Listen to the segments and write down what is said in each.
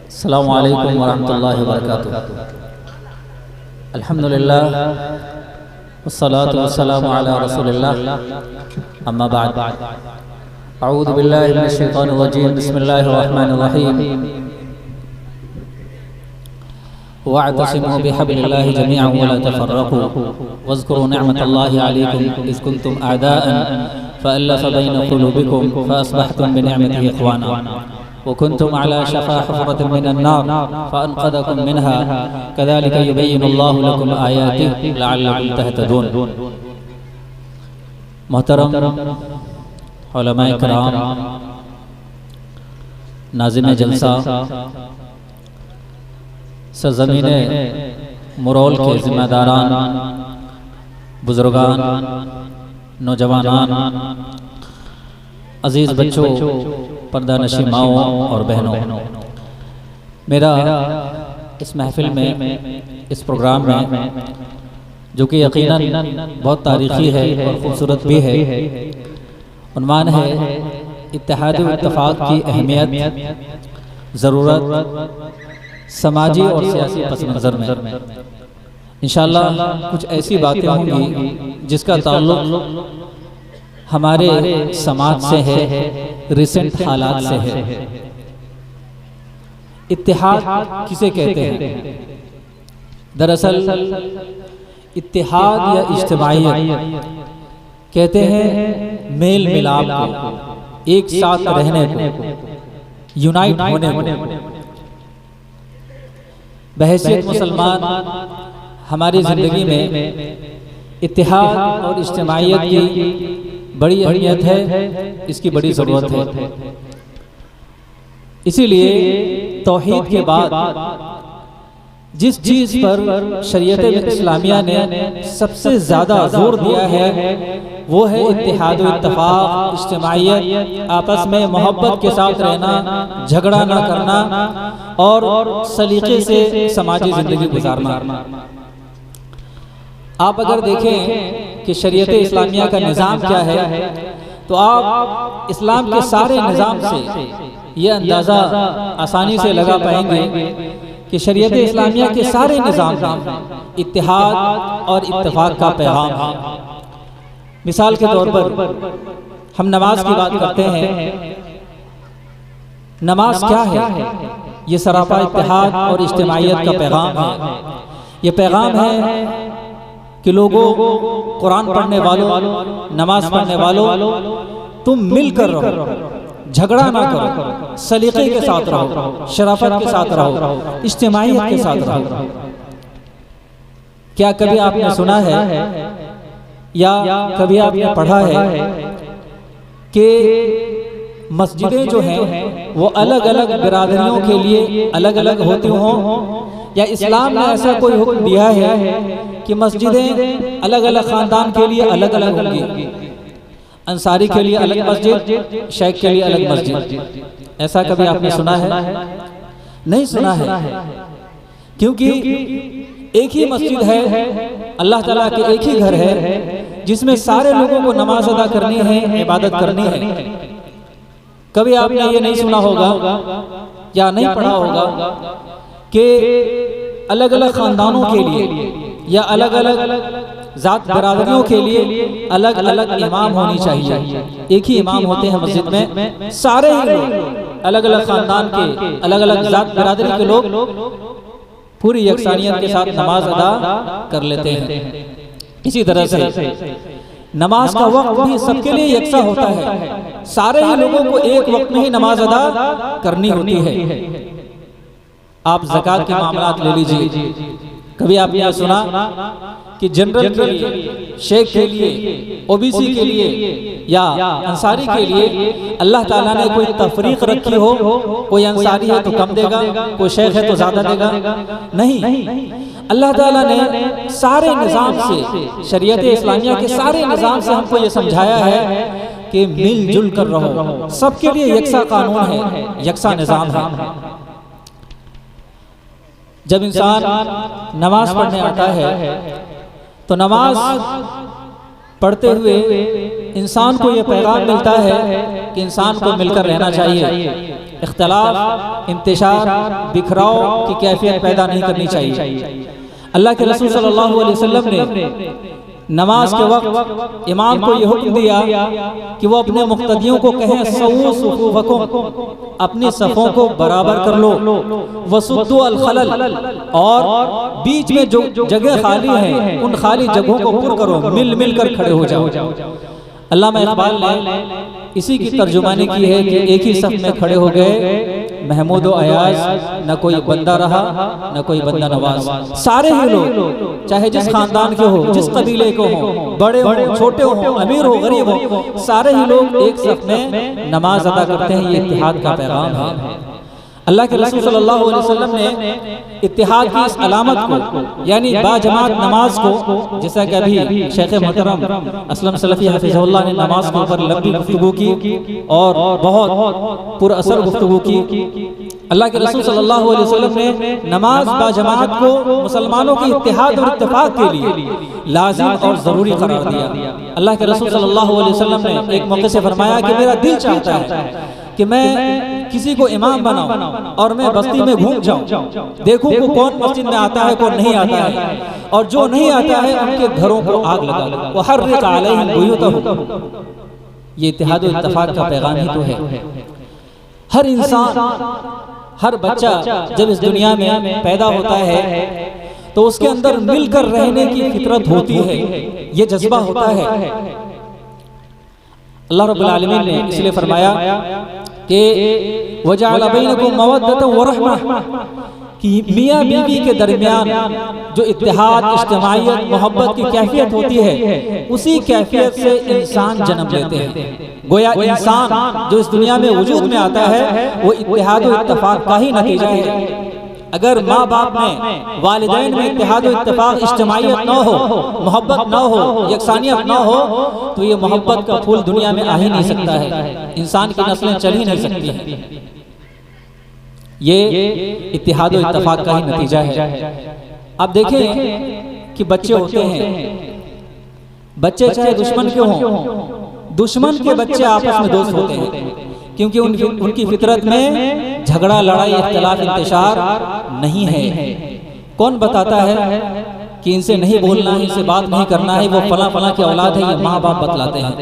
अस्सलामु अलैकुम वरहमतुल्लाहि वबरकातुहू। अल्हम्दुलिल्लाह वस्सलातु वस्सलामु अला रसूलिल्लाह, अम्मा बाद। अऊज़ु बिल्लाहि मिनश शैतानिर रजीम, बिस्मिल्लाहिर रहमानिर रहीम। वअतसिमू बिहब्लिल्लाहि जमीअन वला तफर्रक़ू वज़्कुरू निअमतल्लाहि अलैकुम इज़ कुंतुम अअदाअन फ़अल्लफ़ बैन क़ुलूबिकुम फ़अस्बहतुम बिनिअमतिही इख़वाना वकुंतुम अला शफ़ा हुफ़रतिन मिनन नार फ़अनक़ज़कुम मिनहा कज़ालिक युबय्यिनुल्लाहु लकुम आयातिही लअल्लकुम तहतदून। मोहतरम उलमाए किराम, नाज़िम जलसा, सरज़मीने मुरोल के ज़िम्मेदारान, बुज़ुर्गान, नौजवानान, अज़ीज़ बच्चों, पर्दानशी माओं और बहनों, मेरा इस महफिल में, इस प्रोग्राम में, जो कि यकीनन बहुत तारीख़ी है और ख़ूबसूरत भी है, उन्वान है इत्तेहाद व इत्तेफ़ाक़ की अहमियत, ज़रूरत समाजी और सियासी पस मंज़र में। इंशाअल्लाह कुछ ऐसी बातें होंगी जिसका ताल्लुक़ हमारे समाज से है, रिसेंट हालात से है। इत्तेहाद किसे कहते हैं? दरअसल इत्तेहाद या इज्तिमाइयत कहते हैं मेल मिलाप को, एक साथ रहने को, यूनाइट होने को। बहैसियत मुसलमान हमारी ज़िंदगी में इत्तेहाद और इज्तिमाइयत की बड़ी अहमियत है, इसकी बड़ी ज़रूरत है। इसीलिए तौहीद के बाद जिस चीज़ पर शरीयत इस्लामिया ने सबसे ज़्यादा जोर दिया है वो है इत्तेहाद व इत्तेफ़ाक़, इज्तिमाइयत, आपस में मोहब्बत के साथ रहना, झगड़ा ना करना और सलीक़े से समाजी ज़िंदगी गुजारना। आप अगर देखें कि शरीयत इस्लामिया का निज़ाम क्या है, तो आप इस्लाम के सारे निज़ाम से ये अंदाज़ा आसानी से लगा पाएंगे कि शरीयत इस्लामिया के सारे निज़ाम में इत्तेहाद और इत्तेफ़ाक़ का पैगाम है। मिसाल के तौर पर हम नमाज की बात करते हैं। नमाज क्या है? ये सरापा इत्तेहाद और इज्तिमाइयत का पैगाम है। ये पैगाम है कि लोगों, कुरान पढ़ने वालों, नमाज पढ़ने वालों, तुम मिलकर रहो, झगड़ा ना करो, सलीक़े के साथ रहो, शराफत के साथ रहो, इज्तिमाइयत के साथ रहो। क्या कभी आपने सुना है या कभी आपने पढ़ा है कि मस्जिदें जो हैं वो अलग अलग बिरादरियों के लिए अलग अलग होती हों, या इस्लाम ने ऐसा कोई हुक्म दिया है कि मस्जिदें अलग अलग ख़ानदान के लिए अलग अलग होंगी? अंसारी के लिए अलग मस्जिद, शेख के लिए अलग मस्जिद। ऐसा कभी आपने सुना है? नहीं सुना है, क्योंकि एक ही मस्जिद है, अल्लाह ताला के एक ही घर है जिसमें सारे लोगों को नमाज अदा करनी है, इबादत करनी है। कभी आपने ये नहीं सुना होगा या नहीं पढ़ा होगा कि अलग अलग ख़ानदानों के लिए या अलग अलग ज़ात बरादरियों के लिए अलग अलग इमाम होनी चाहिए। एक ही इमाम होते हैं मस्जिद में, सारे ही लोग अलग अलग ख़ानदान के, अलग अलग ज़ात बरादरी के लोग पूरी यकसानियत के साथ नमाज अदा कर लेते हैं। इसी तरह से नमाज का वक्त भी सबके लिए यकसा होता है, सारे ही लोगों को एक वक्त में ही नमाज अदा करनी होती है। आप ज़कात के मामलात ले लीजिए। कभी आपने सुना कि जनरल के लिए, शेख के लिए, ओबीसी के लिए या अंसारी के लिए अल्लाह ताला ने कोई तफरीक रखी हो? कोई अंसारी है तो कम देगा, कोई शेख है तो ज़्यादा देगा? नहीं, अल्लाह ताला ने सारे निज़ाम से, शरीयत इस्लामिया के सारे निज़ाम से हमको ये समझाया है कि मिलजुल कर रहो, सबके लिए यकसा कानून है, यकसा निज़ाम है। जब इंसान नमाज पढ़ने आता है तो नमाज पढ़ते हुए इंसान को ये पैगाम मिलता है कि इंसान को मिलकर रहना चाहिए, इख्तिलाफ, इंतशार, बिखराव की कैफियत पैदा नहीं करनी चाहिए। अल्लाह के रसूल सल्लल्लाहु अलैहि वसल्लम ने नमाज के वक्त इमाम को यह हुक्म दिया कि वो अपने मुक्तदियों को कहें सव्वू सुफूफकुम, अपनी सफ़ों को बराबर कर लो, वसुद्दू अल खलल, और बीच में जो जगह खाली है उन खाली जगहों को पूर्ण करो, मिल मिल कर खड़े हो जाओ। अल्लामा इकबाल ने इसी की तर्जुमानी की है कि एक ही सफ में खड़े हो गए महमूद व अयाज, न कोई बंदा रहा न कोई बंदा नवाज। सारे ही लोग चाहे जिस खानदान के हो, जिस कबीले को हो, बड़े हो छोटे हो, अमीर हो गरीब हो, सारे ही लोग एक सफ में नमाज अदा करते हैं। ये इत्तिहाद का पैगाम है। अल्लाह के रसूल सल्लल्लाहु अलैहि वसल्लम ने इत्तिहाद की इस अलामत को, यानी बाजमात नमाज को, जैसा कि अभी शेख मोहतरम असलम सलफी हफिज़हुल्लाह ने नमाज के ऊपर लंबी गुफ्तगू की और बहुत पुरअसर गुफ्तगू की। अल्लाह के रसूल सल्लल्लाहु अलैहि वसल्लम ने नमाज बाजमात को मुसलमानों की इत्तिहाद और इत्तेफाक के लिए लाजिम और ज़रूरी करार दिया। अल्लाह के रसूल सल्लल्लाहु अलैहि वसल्लम ने एक मौके से फरमाया कि मेरा दिल चाहता है कि मैं किसी को इमाम बनाऊं और मैं बस्ती में घूम जाऊं, देखूं को कौन मस्जिद में आता है कौन नहीं आता है, और जो नहीं आता है उनके घरों को आग लगा दो, वहर्रिक़ अलैहिम बुयूतहुम। ये इत्तिहाद और इत्तेफाक का पैगाम ही तो है। हर इंसान, हर बच्चा जब इस दुनिया में पैदा होता है तो उसके अंदर मिलकर रहने की फितरत होती है, ये जज्बा होता है। अल्लाह रब्बुल आलमीन ने इसलिए फरमाया कि वजअल बैनकुम मवद्दतन व रहमा, कि मियाँ बीवी के दरमियान जो इत्तेहाद, इज्तिमाइयत, मोहब्बत की कैफियत होती है, उसी कैफियत से इंसान जन्म लेते हैं। गोया इंसान जो इस दुनिया में वजूद में आता है वो इत्तेहाद और इत्तेफाक का ही नतीजा है। अगर माँ बाप में, वालिदैन में इत्तेहाद और इत्तेफाक, इज्तिमाइयत न हो, मोहब्बत न हो, यकसानियत न हो, तो ये मोहब्बत का फूल दुनिया में आ ही नहीं सकता है, इंसान की नस्लें चल ही नहीं सकती हैं। ये इत्तिहाद और इत्तेफाक का ही नतीजा है। आप देखें कि बच्चे होते हैं, बच्चे चाहे दुश्मन के हों, दुश्मन के बच्चे आपस में दोस्त होते हैं, क्योंकि उनकी फितरत में झगड़ा, लड़ाई, इख्तिलाफ, इंतशार नहीं है। कौन बताता है कि इनसे नहीं बोलना है, इनसे बात नहीं करना है, वो फला फला की औलाद है, ये माँ बाप बतलाते हैं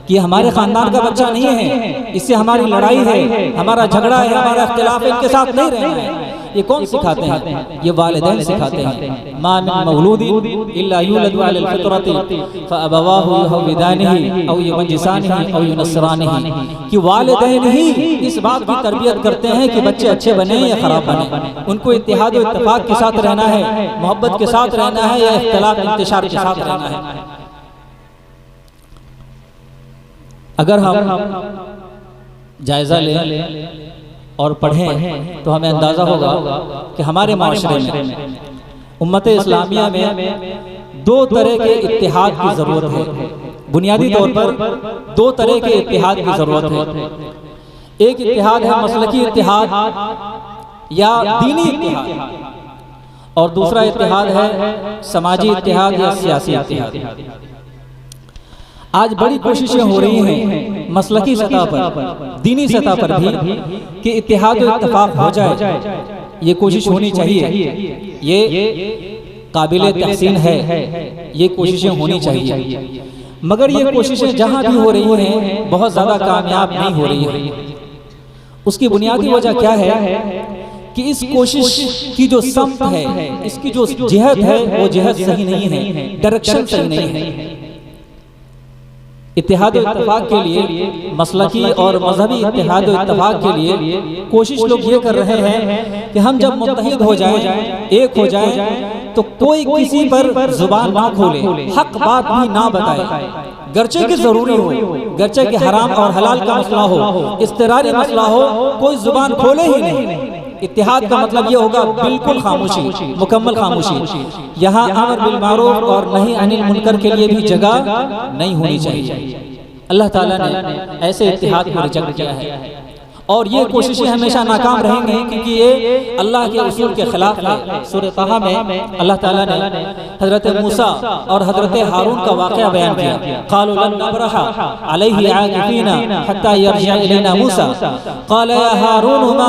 कि हमारे खानदान का बच्चा नहीं है, इससे हमारी लड़ाई है, हमारा झगड़ा है, हमारा इख्तिलाफ है, इनके साथ नहीं रहना है। ये कौन सिखाते हैं? ये वालिदैन सिखाते हैं। मा मिन मौलूदिन इल्ला यूलदु अलल फितरति फअबवाहु युहविदानिही औ युमज्जिसानिही औ युनस्सरानिही, कि वालिदैन ही इस बात की तरबियत करते हैं कि बच्चे अच्छे बने या खराब बने। उनको इत्तिहाद और इत्तेफाक के साथ रहना है, मोहब्बत के साथ रहना है, या इख्तिलाफ, इंतशार के साथ रहना है। अगर हम जायजा लें और पढ़ें तो हमें अंदाज़ा होगा कि हमारे माशरे में, उम्मत इस्लामिया में दो तरह के इत्तिहाद की ज़रूरत है। बुनियादी तौर पर दो तरह के इत्तिहाद की ज़रूरत है। एक इत्तिहाद है मसलकी इत्तिहाद या दीनी इत्तिहाद, और दूसरा इत्तिहाद है समाजी इत्तिहाद या सियासी इत्तिहाद। आज बड़ी कोशिशें हो रही हैं मसलकी सतह पर, दीनी सतह पर भी कि इत्तिहाद और इत्तेफाक हो जाए। ये कोशिश होनी चाहिए, ये काबिल तहसीन है, ये कोशिशें होनी चाहिए। मगर ये कोशिशें जहाँ भी हो रही हैं बहुत ज़्यादा कामयाब नहीं हो रही है। उसकी बुनियादी वजह क्या है कि इस कोशिश की जो समत है, इसकी जो जिहत है, वो जिहत सही नहीं है, डायरेक्शन सही नहीं है। इत्तिहाद और इत्तेफाक के लिए, मसलकी और मजहबी इत्तिहाद और इत्तेफाक के लिए कोशिश लोग ये कर रहे हैं कि हम जब मुत्तहिद हो जाएं, एक हो जाएं, तो कोई किसी पर जुबान ना खोले, हक बात भी ना बताए, गर्चे की जरूरी हो, गर्चे के हराम और हलाल का मसला हो, इस्तिरारी मसला हो, कोई जुबान खोले ही नहीं। इत्तिहाद का मतलब ये होगा बिल्कुल खामोशी, मुकम्मल खामोशी। यहाँ अमर बिल मारूफ और नही अनिल मुनकर के लिए भी जगह नहीं होनी चाहिए। अल्लाह ताला ने ऐसे इत्तिहाद को रिजेक्ट किया है। और ये कोशिशें हमेशा नाकाम रहेंगी, क्योंकि ये अल्लाह के उसूल के खिलाफ है। सूरह ताहा में अल्लाह ताला ने हजरत मूसा और हजरत हारून का वाक़या बयान किया। क़ालू लन नबरहा अलैहि आकिफीना हत्ता यरजिअ इलैना मूसा क़ाल या हारून मा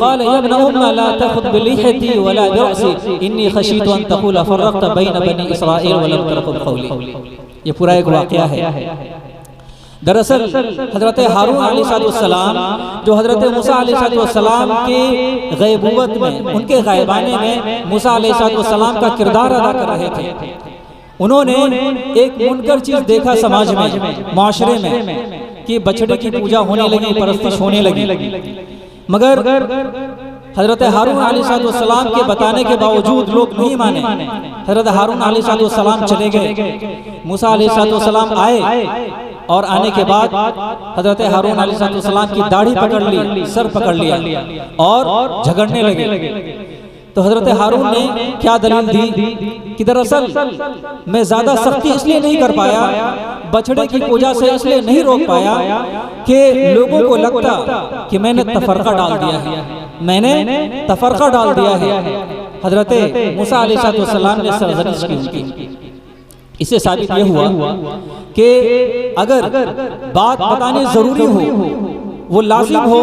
क़ाल या इब्न उम्म ला तख़ुज़ बिलिह्यती वला बिरअसी इन्नी खशीतु अन तक़ूल फ़र्रक़त बैन बनी इसराईल वलम तरक़ुब क़ौली। ये पूरा एक वाक़या है। दरअसल हजरत हारून अलैहिस्सलाम जो हजरत मूसा अलैहिस्सलाम के गैबूवत में, उनके गायबाने में मूसा अलैहिस्सलाम का किरदार अदा कर रहे थे। उन्होंने एक मुनकर चीज देखा समाज में, माशरे में, कि बछड़े की पूजा होने लगी, परस्तिश होने लगी। मगर हजरत हारून अलैहिस्सलाम के बताने के बावजूद लोग नहीं माने। हजरत हारून अलैहिस्सलाम चले गए, मूसा अलैहिस्सलाम आए और आने के बाद हजरत हारून अलैहिस्सलाम की दाढ़ी पकड़ ली, सर पकड़ लिया और झगड़ने लगे। तो हजरत हारून ने क्या दलील दी कि दरअसल मैं ज्यादा सख्ती इसलिए नहीं कर पाया, बछड़े की पूजा से इसलिए नहीं रोक पाया कि लोगों को लगता कि मैंने तफरका डाल दिया है, मैंने तफरका डाल दिया है। हजरत मूसा अलैहिस्सलाम ने सरजनिश की। इससे साबित यह हुआ कि अगर बात बतानी जरूरी हो, वो लाजिम हो,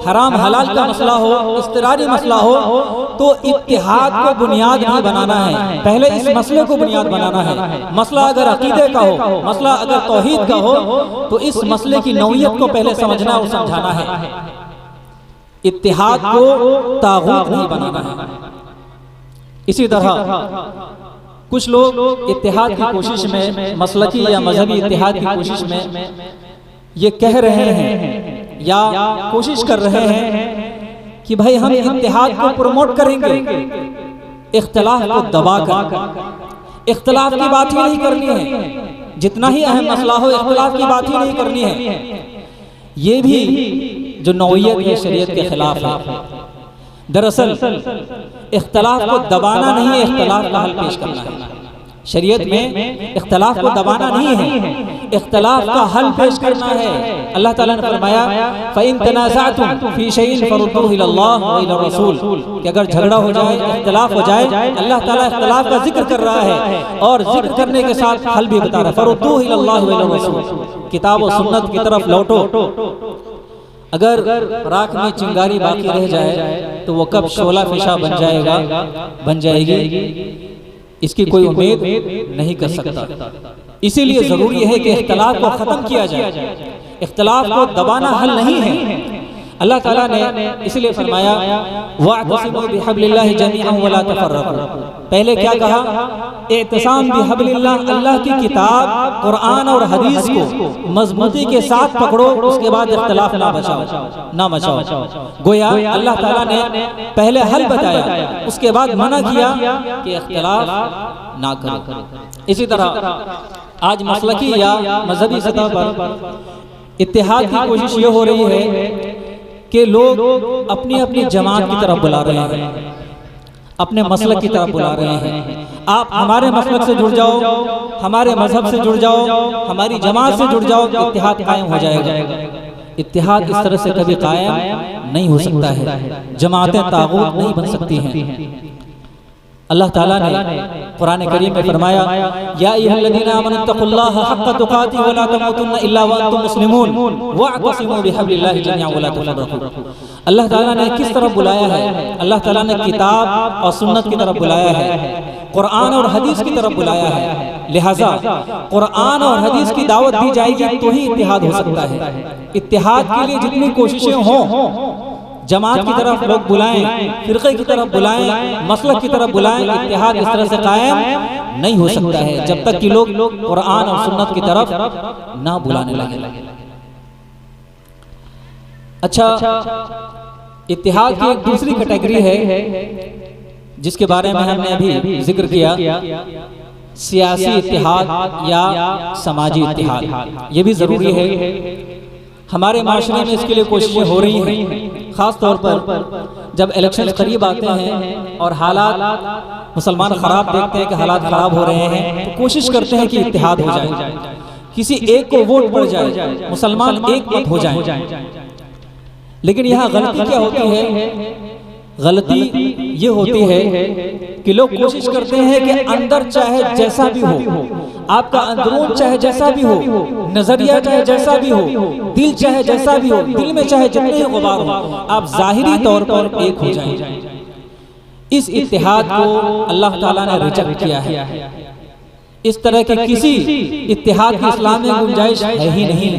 हराम हलाल का मसला हो, इस्तिरारी मसला हो, तो इत्तिहाद को बुनियाद नहीं बनाना है, पहले इस मसले को बुनियाद बनाना है। मसला अगर अकीदे का हो, मसला अगर तौहीद का हो, तो इस मसले की नौइयत को पहले समझना और समझाना है। इत्तिहाद को तागूत नहीं बनाना है। इसी तरह कुछ लोग इत्तिहाद की कोशिश में, मसलकी या मजहबी इत्तिहाद की कोशिश में ये कह रहे हैं या कोशिश कर रहे हैं कि भाई हम इत्तिहाद को प्रमोट करेंगे, इख्तिलाफ को दबाकर। इख्तिलाफ की बात ही नहीं करनी है, जितना ही अहम मसला हो इख्तिलाफ की बात ही नहीं करनी है। ये भी जो नौइयत है शरीयत के खिलाफ है। दरअसल इख्तिलाफ को दबाना नहीं है, इख्तिलाफ का हल पेश करना है। शरीयत में इख्तिलाफ को दबाना नहीं है, इख्तिलाफ का हल पेश करना है। अल्लाह ताला ने फरमाया फ़इन तनाज़अतुम फ़ी शैइन फरुद्दूहु इलल्लाह व इलर रसूल, कि अगर झगड़ा हो जाए, इख्तिलाफ हो जाए, अल्लाह ताला इख्तिलाफ का जिक्र कर रहा है और जिक्र करने के साथ हल भी बता रहा है। फरुद्दूहु इलल्लाह व इलर रसूल, किताब और सुन्नत की तरफ लौटो। अगर राख में चिंगारी बाकी रह जाए तो वो कब शोला फिशा बन जाएगा, बन जाएगी, इसकी कोई उम्मीद नहीं कर सकता। इसीलिए जरूरी है कि इख्तिलाफ को खत्म किया जाए, इख्तिलाफ को दबाना हल नहीं है। अल्लाह ताला ने इसलिए फरमाया वअतसिमू बिहब्लिल्लाहि जमीअन वला तफर्रकू। पहले क्या कहा? इत्तिसाम बिहब्लिल्लाह, अल्लाह की किताब कुरान और हदीस को मजबूती के साथ पकड़ो, उसके बाद इख्तिलाफ ना मचाओ। गोया अल्लाह ताला ने पहले हल बताया, उसके बाद मना किया कि इख्तिलाफ ना करो। इसी तरह आज मसलकी या मजहबी सतह पर इत्तिहाद की कोशिश ये हो रही है कि लोग अपनी अपनी जमात की तरफ बुला रहे हैं, अपने मसलक की तरफ बुला रहे हैं। आप हमारे मसलक से जुड़ जाओ, हमारे मजहब से जुड़ जाओ, हमारी जमात से जुड़ जाओ, इत्तिहाद कायम हो जाएगा। इत्तिहाद इस तरह से कभी कायम नहीं हो सकता है। जमातें तागूत नहीं बन सकती हैं। अल्लाह ताला ने कुरान करीम में फरमाया या अय्युहल्लज़ीना आमनुत्तक़ुल्लाहा हक़्क़ तुक़ातिही व ला तमूतुन्ना इल्ला व अंतुम मुस्लिमून वअतसिमू बिहब्लिल्लाहि जमीअन व ला तफ़र्रक़ू। अल्लाह ताला ने किस तरफ बुलाया है? अल्लाह ताला ने किताब और सुन्नत की तरफ बुलाया है, कुरान और हदीस की तरफ बुलाया है। लिहाजा कुरान और हदीस की दावत दी जाएगी तो ही इत्तिहाद हो सकता है। इत्तिहाद के लिए जितनी कोशिशें हों, जमात की तरफ लोग बुलाएं, फिरके की तरफ बुलाएं, मसलक की तरफ बुलाएं, इत्तिहाद इस तरह से कायम नहीं हो सकता है जब तक कि लोग कुरान और सुन्नत की तरफ ना बुलाने लगे। अच्छा, इत्तिहाद की एक दूसरी कैटेगरी है जिसके बारे में हमने अभी जिक्र किया, सियासी इत्तिहाद या समाजी इत्तिहाद। ये भी जरूरी है। हमारे माशरे में इसके लिए कोशिशें हो रही हैं, खास तौर पर जब इलेक्शन करीब आते हैं और हालात मुसलमान खराब देखते हैं कि हालात खराब हो रहे हैं, तो कोशिश करते हैं कि इत्तिहाद हो जाए, किसी एक को वोट पड़ जाए, मुसलमान एक मत हो जाए। लेकिन यहाँ गलती क्या होती है? गलती ये होती है कि लोग कोशिश करते हैं कि अंदर चाहे जैसा भी हो, आपका अंदरून चाहे जैसा भी हो, नजरिया चाहे जैसा भी हो, दिल चाहे जैसा भी हो, दिल में चाहे जितने ही गुबार हो, आप जाहिरी तौर पर एक हो जाएं। इस इत्तेहाद को अल्लाह ताला ने रिजेक्ट किया है। इस तरह के किसी इत्तेहाद की इस्लाम में गुंजाइश है ही नहीं।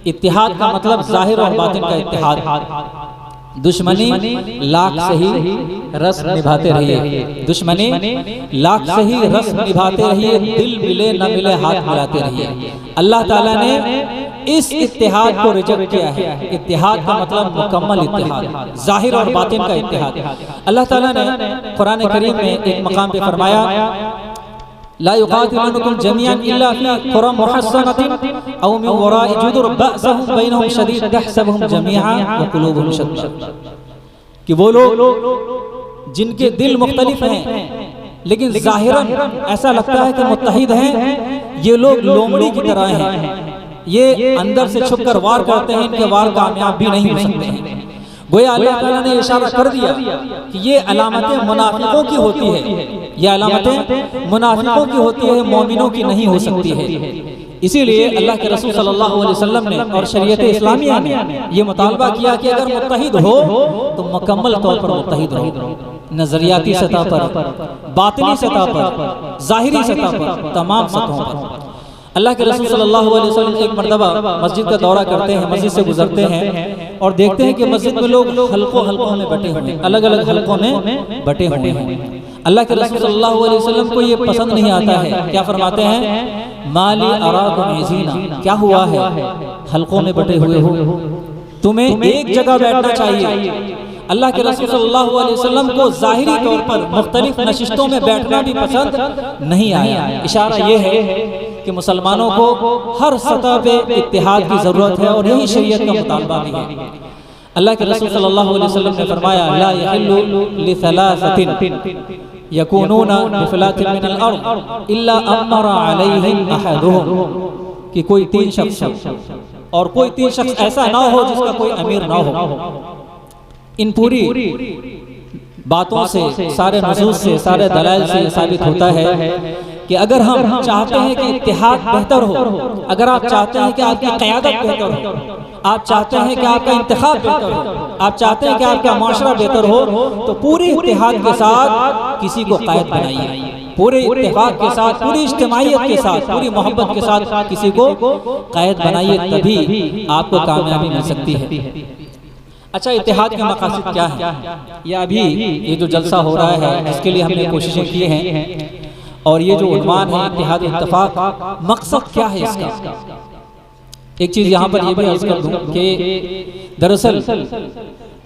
इत्तेहाद का मतलब जाहिर और बातिन का इत्तेहाद। दुश्मनी लाख सही रस निभाते रहिए, दुश्मनी लाख सही रस निभाते रहिए, दिल मिले न मिले हाथ मिलाते रहिए। अल्लाह ताला ने इस इत्तेहाद को रिजेक्ट किया है। इत्तेहाद का मतलब मुकम्मल इत्तेहाद, जाहिर और बातिन का इत्तेहाद। अल्लाह ताला ने कुरान करीम में एक मकाम पे फरमाया, ला युक़ातिलूनकुम जमीअन इल्ला फी क़ुरा मुहस्सनतिन औ मिन वराइ जुदुर बअसहुम बैनहुम शदीद तहसबुहुम जमीअन व क़ुलूबुहुम शत्ता। कि वो लोग जिनके दिल मुख्तलिफ हैं लेकिन ज़ाहिरन ऐसा लगता है कि मुत्तहिद हैं, ये लोग लोमड़ी की तरह हैं। ये अंदर से छुपकर वार करते हैं, इनके वार कामयाब भी नहीं हो सकते हैं। गोया अल्लाह ताला ने इशारा कर दिया कि ये अलामतें मुनाफिकों की होती है, ये अलामतें मुनाफिकों की होती है, मोमिनों की नहीं हो सकती है। इसीलिए अल्लाह के रसूल सल्लल्लाहु अलैहि वसल्लम ने और शरीयत इस्लामिया ने ये मुतालबा किया कि अगर मुत्तहिद हो तो मुकम्मल तौर पर मुत्तहिद रहो, नजरियाती सतह पर, बातिनी सतह पर, जाहिरी सतह पर, तमाम सतहों पर। अल्लाह के रसूल सल्लल्लाहु अलैहि वसल्लम एक मर्तबा मस्जिद का दौरा करते हैं, मस्जिद से गुजरते हैं और देखते हैं कि मस्जिद में लोग हल्कों में बटे हुए हैं, अलग अलग हल्कों में बटे हुए हैं। अल्लाह के रसूल सल्लल्लाहु अलैहि वसल्लम को ये पसंद नहीं आता है। क्या फरमाते हैं? माली अराकुम इज़ीना, क्या हुआ है हल्कों में बटे हुए हो, तुम्हें एक जगह बैठना चाहिए। अल्लाह के रसूल सल्लल्लाहु अलैहि वसल्लम को ज़ाहिरी तौर पर मुख्तलिफ नशिस्तों में बैठना भी पसंद नहीं आया। इशारा ये है कि मुसलमानों को हर सतह पे इत्तेहाद की ज़रूरत है और यही शरीयत का मुतालबा भी है। अल्लाह के रसूल सल्लल्लाहु अलैहि वसल्लम ने फरमाया, ला यहिल्लु लिसलासतिन यकूनूना बिफलातिन मिनल अर्द इल्ला अमरा अलैहिम अहदुहुम। कि कोई तीन शख्स और कोई तीन शख्स ऐसा ना हो जिसका कोई अमीर ना हो। इन पूरी बातों से, सारे नसूस से, सारे दलाइल से साबित होता है कि अगर हम चाहते हैं कि इत्तेहाद बेहतर हो, अगर आप चाहते हैं कि आपकी क़यादत बेहतर हो, आप चाहते हैं कि आपका इंतखाब बेहतर हो, आप चाहते हैं कि आपका माशरा बेहतर हो, तो पूरे इत्तेहाद के साथ किसी को क़ायद बनाइए, पूरे इत्तेफाक के साथ, पूरी इज्तिमाइयत के साथ, पूरी मोहब्बत के साथ किसी को क़ायद बनाइए, तभी आपको कामयाबी मिल सकती है। अच्छा, इत्तेहाद के मकासद क्या है? या अभी ये जो जलसा हो रहा है इसके लिए हमने कोशिशें की हैं और ये जो उन्वान है इत्तेहाद इत्तफाक, मकसद क्या है इसका? एक चीज़ यहाँ पर ये भी अर्ज़ कर दूँ कि दरअसल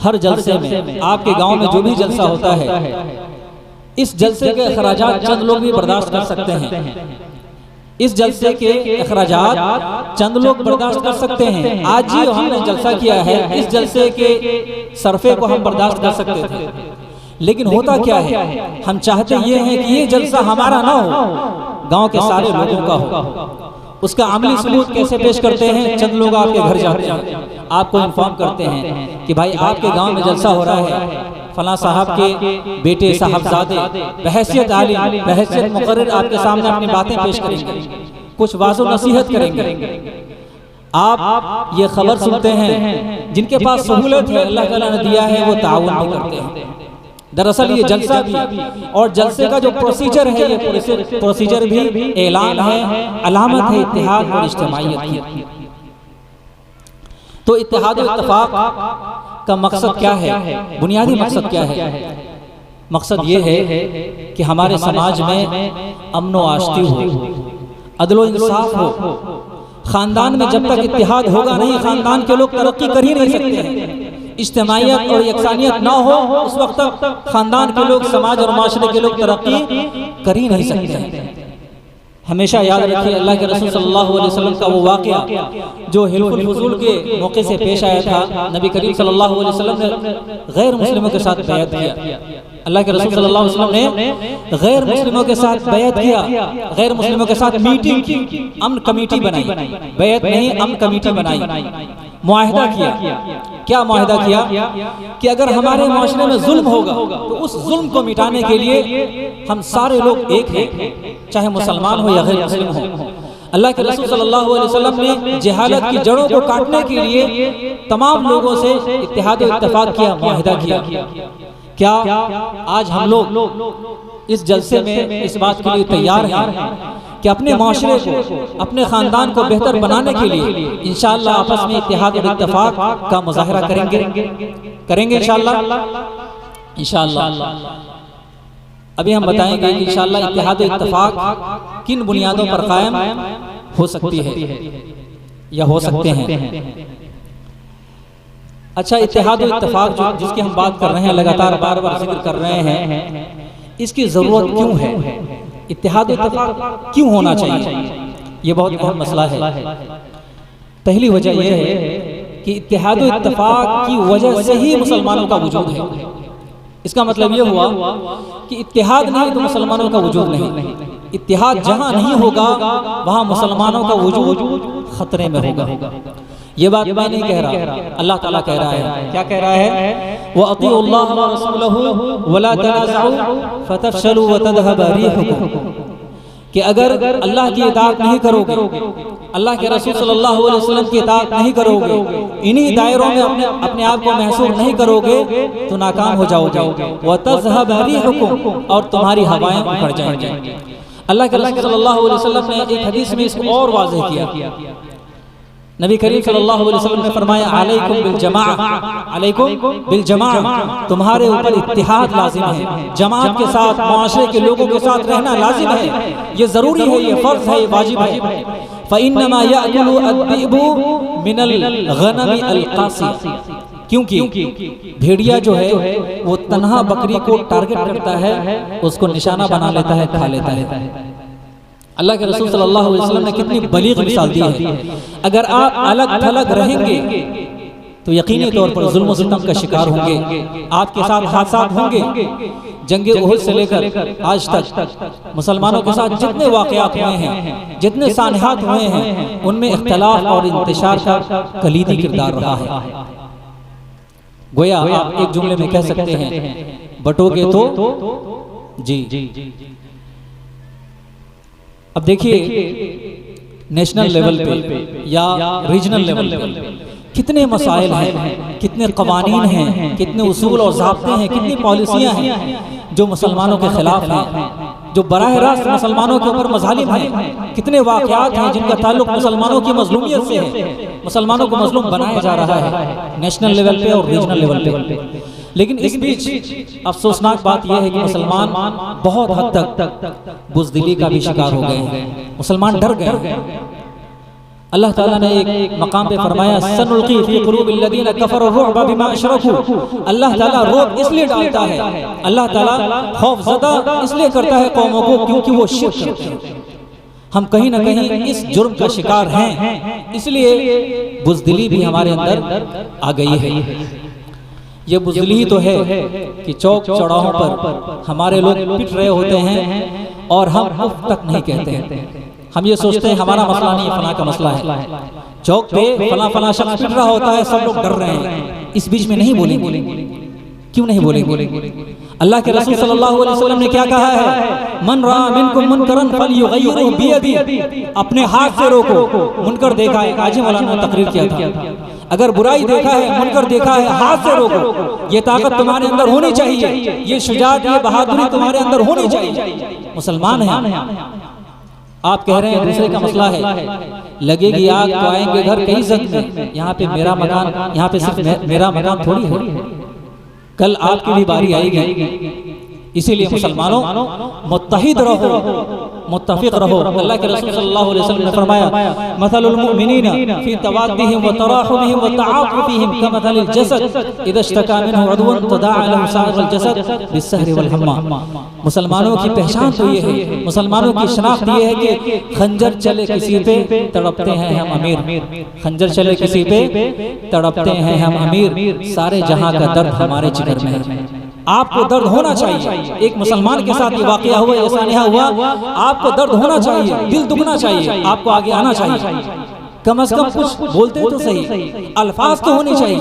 हर जलसे में, आपके गांव में जो भी जलसा होता है, इस जलसे के अखराजात चंद लोग भी बर्दाश्त कर सकते हैं। इस जलसे के अखराजात चंद लोग बर्दाश्त कर सकते हैं। आज ही हमने जलसा किया है, इस जलसे के सरफे को हम बर्दाश्त कर सकते थे, लेकिन होता क्या है, हम चाहते ये हैं कि ये जलसा हमारा ना हो, गांव के सारे लोगों का हो। उसका अमली सबूत कैसे पेश करते हैं? चंद लोग आपके घर जाते हैं, आपको इन्फॉर्म करते हैं कि भाई आपके गांव में जलसा हो रहा है, फलां साहब के बेटे साहबजादे बहैसियत आलिम, बहैसियत मुकर्रिर आपके सामने अपनी बातें पेश करेंगे, कुछ वाज़ो नसीहत करेंगे। आप ये खबर सुनते हैं, जिनके पास सहूलत है, अल्लाह ताला ने दिया है, वो ताउन भी करते हैं। दरअसल ये जलसा भी और जलसे का जो प्रोसीजर है, ये प्रोसीजर भी ऐलान है, अलामत है इत्तेहाद और इज्तिमाइयत की। तो इत्तेहाद और इत्तफाक का मकसद क्या है? बुनियादी मकसद क्या है? मकसद ये है कि हमारे समाज में अमन व आश्ती हो, अदल व इंसाफ हो। खानदान में जब तक इत्तेहाद होगा नहीं, खानदान के लोग तरक्की कर ही नहीं सकते हैं। इज्तिमाइयत और यकसानियत ना हो, उस वक्त तक खानदान के लोग, समाज और माशरे के लोग तरक्की कर ही नहीं सकते हैं। हमेशा याद रखिए अल्लाह के रसूल सल्लल्लाहु अलैहि वसल्लम का वो वाक़या जो हिल्फुल फुज़ूल के मौके से पेश आया था। नबी करीम सल्लल्लाहु अलैहि वसल्लम ने गैर मुस्लिमों के साथ बैत किया। अल्लाह के रसूल सल्लल्लाहु अलैहि वसल्लम ने गैर मुस्लिमों के साथ बैत किया, गैर मुस्लिमों के साथ मीटिंग की, अमन कमेटी बनाई, बैत नहीं अमन कमेटी बनाई, मुआहिदा किया। क्या मुआहिदा किया कि अगर हमारे माशरे में जुल्म होगा तो उस जुल्म को मिटाने के लिए हम सारे लोग एक हैं, चाहे मुसलमान हो या गैर मुस्लिम हो। अल्लाह के रसूल सल्लल्लाहु अलैहि वसल्लम ने जहालत की जड़ों को काटने के लिए तमाम लोगों से इत्तेहाद और इत्तेफाक किया, मुआहिदा किया। क्या आज हम लोग इस जलसे में इस बात के लिए तैयार हैं कि अपने माशरे को, अपने ख़ानदान को बेहतर बनाने के लिए इंशाअल्लाह आपस में इत्तेहाद और इत्तेफाक का मुज़ाहरा करेंगे इंशाअल्लाह। अभी हम बताएंगे कि इंशाअल्लाह इत्तेहाद और इत्तेफाक किन बुनियादों पर कायम हो सकती है या हो सकते हैं। अच्छा, इत्तेहाद और इत्तेफाक जिसकी हम बात कर रहे हैं, लगातार बार बार जिक्र कर रहे हैं, इसकी ज़रूरत क्यों है, इत्तेहाद और इत्तेफाक क्यों होना चाहिए, ये बहुत अहम मसला है। पहली वजह यह है कि इत्तेहाद और इत्तेफाक की वजह से ही मुसलमानों का वजूद है। इसका मतलब यह हुआ कि इत्तेहाद नहीं तो मुसलमानों का वजूद नहीं। इत्तेहाद जहां नहीं होगा वहां मुसलमानों का वजूद खतरे में होगा। ये बात मैं नहीं कह रहा, अल्लाह ताला कह रहा है। क्या कह रहा है? व अतीउल्लाह व रसूलहु वला तनाज़उ फतफशलु व तज़हब रिहुकुम, कि अगर अल्लाह की इताअत नहीं करोगे, अल्लाह के रसूल सल्लल्लाहु अलैहि वसल्लम की इताअत नहीं करोगे, इन्हीं दायरों में अपने आप को महसूर नहीं करोगे तो नाकाम हो जाओगे। व तज़हब रिहुकुम, और तुम्हारी हवाएं उखड़ जाएंगी। अल्लाह के रसूल सल्लल्लाहु अलैहि वसल्लम ने एक हदीस में इसको और वाज़ेह किया। नबी करीम सल्लल्लाहु अलैहि वसल्लम ने फरमाया, अलैकुम बिल जमाअ, अलैकुम बिल जमाअ, तुम्हारे ऊपर इत्तिहाद लाजिम है, जमात के साथ, मुआशरे के लोगों के साथ रहना लाजिम है, ये जरूरी है, ये फर्ज है, ये वाजिब है। फइन्नमा याकुलु अद्दिबु मिनल गनमि अलकासी, क्योंकि भेड़िया जो है वो तन्हा बकरी को टारगेट करता है, उसको निशाना बना लेता है, खा लेता है। अल्लाह के रसूल सल्लल्लाहु अलैहि वसल्लम ने कितनी बलीग मिसाल दी है। अगर आप अलग थलग रहेंगे तो यकीनी तौर पर जुल्म सितम का शिकार होंगे, आपके साथ हादसात होंगे। जंगे उहुद से लेकर आज तक मुसलमानों के साथ जितने वाक़यात हुए हैं, जितने सानहात हुए हैं, उनमें इख्तिलाफ और इंतशार का कलीदी किरदार रहा है। गोया आप एक जुमले में कह सकते हैं, बटोगे तो जी। अब देखिए नेशनल लेवल पे या रीजनल लेवल पे कितने मसाइल हैं, कितने कवानीन हैं, कितने उसूल और ज़ाब्ते हैं, कितनी पॉलिसियां हैं जो मुसलमानों के खिलाफ हैं, जो बराह रास्त मुसलमानों के ऊपर मज़ालिम हैं। कितने वाक़यात हैं जिनका ताल्लुक मुसलमानों की मज़लूमियत से है, मुसलमानों को मज़लूम बनाया जा रहा है नेशनल लेवल पे और रीजनल लेवल पे। लेकिन इस बीच अफसोसनाक बात यह है कि मुसलमान बहुत हद तक बुज़दिली का भी शिकार हो गए हैं, मुसलमान डर गए। अल्लाह ताला ने एक मकाम पे फरमाया, सनुल्की फी कुलूबिल लदीना कफरू रुअब बिमा अशरकू, अल्लाह ताला रोब इसलिए डालता है, अल्लाह ताला खौफज़दा इसलिए करता है कौमों को क्योंकि वो शिर्क करते हैं। हम कहीं ना कहीं इस जुर्म का शिकार हैं, इसलिए बुज़दिली भी हमारे अंदर आ गई है। ये बुज़दिली ही तो है कि चौक चौराहों पर हमारे लोग पिट रहे होते हैं और हम उफ तक नहीं कहते हैं। हम ये सोचते हैं हमारा मसला नहीं, फला का मसला है। चौक पे फला शख्स पिट रहा होता है, सब लोग डर रहे हैं, इस बीच में नहीं बोलेंगे। क्यों नहीं बोलेंगे? अल्लाह के रसूल सल्लल्लाहु अलैहि वसल्लम ने क्या कहा है? मन रआ मिनकुम मुनकरन फलयुगय्यिरहु बियदी, अपने हाथ से रोको। मुनकर देखा है, आज मौलाना ने तकरीर किया था, अगर बुराई देखा है, मुनकर देखा है, हाथ से रोको। ये ताकत तुम्हारे अंदर होनी चाहिए, ये शुजाअत, ये बहादुरी तुम्हारे अंदर होनी चाहिए। मुसलमान हैं आप, कह रहे हैं दूसरे का मसला है, लगेगी आग तो आएंगे घर कई जख्म में। यहाँ पे मेरा मकान, यहाँ पे सिर्फ मेरा मकान थोड़ी है, कल आपकी भी बारी आएगी। इसीलिए मुसलमानों मुत्तहिद रहो, मुत्तफिक रहो। अल्लाह के रसूल सल्लल्लाहु अलैहि वसल्लम ने फरमाया मसलुल मुमिनीना फी तवाद्दिहिम व तराहुमिहिम व तआतुफिहिम कमसलिल जसद इज़ा इश्तका मिनहु उद्वुन तदाअ लहु साइरुल जसद बिस्सहरि वल हम्मा। मुसलमानों की पहचान तो ये है, मुसलमानों की शनाख्त ये है कि खंजर चले किसी पे तड़पते हैं हम अमीर, खंजर चले किसी पे तड़पते हैं हम अमीर, सारे जहां का दर्द हमारे जिगर में है। आपको दर्द होना चाहिए। एक मुसलमान के साथ ये वाकया हुआ, ऐसा नहीं हुआ, आपको दर्द होना चाहिए, दिल दुखना चाहिए, आपको आगे आना चाहिए, कम से कम कुछ बोलते तो सही, अल्फाज तो होने चाहिए।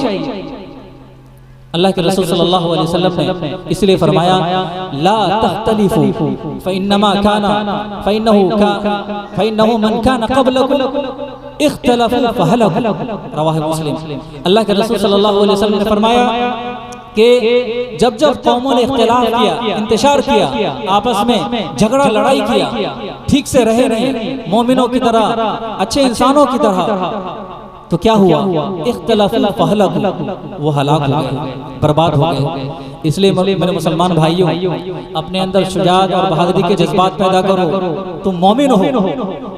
अल्लाह के रसूल सल्लल्लाहु अलैहि वसल्लम ने इसलिए फरमाया ला तख्तलिफू फइन्नमा काना फइन्नहु मन काना क़ब्लकुम इख्तलफू फहलकू, रवाह मुस्लिम। अल्लाह के रसूल सल्लल्लाहु अलैहि वसल्लम ने फरमाया कि जब जब कौमों ने इख्तिलाफ किया, इंतशार किया, आपस में झगड़ा लड़ाई किया, ठीक से रहे नहीं मोमिनों की तरह, अच्छे इंसानों की तरह, तो क्या हुआ? इख्तिलाफू फहलकू, वो हलाक हो गए, बर्बाद हो गए। इसलिए मेरे मुसलमान भाइयों, अपने अंदर शुजाअत और बहादुरी के जज्बात पैदा करो। तुम मोमिन हो,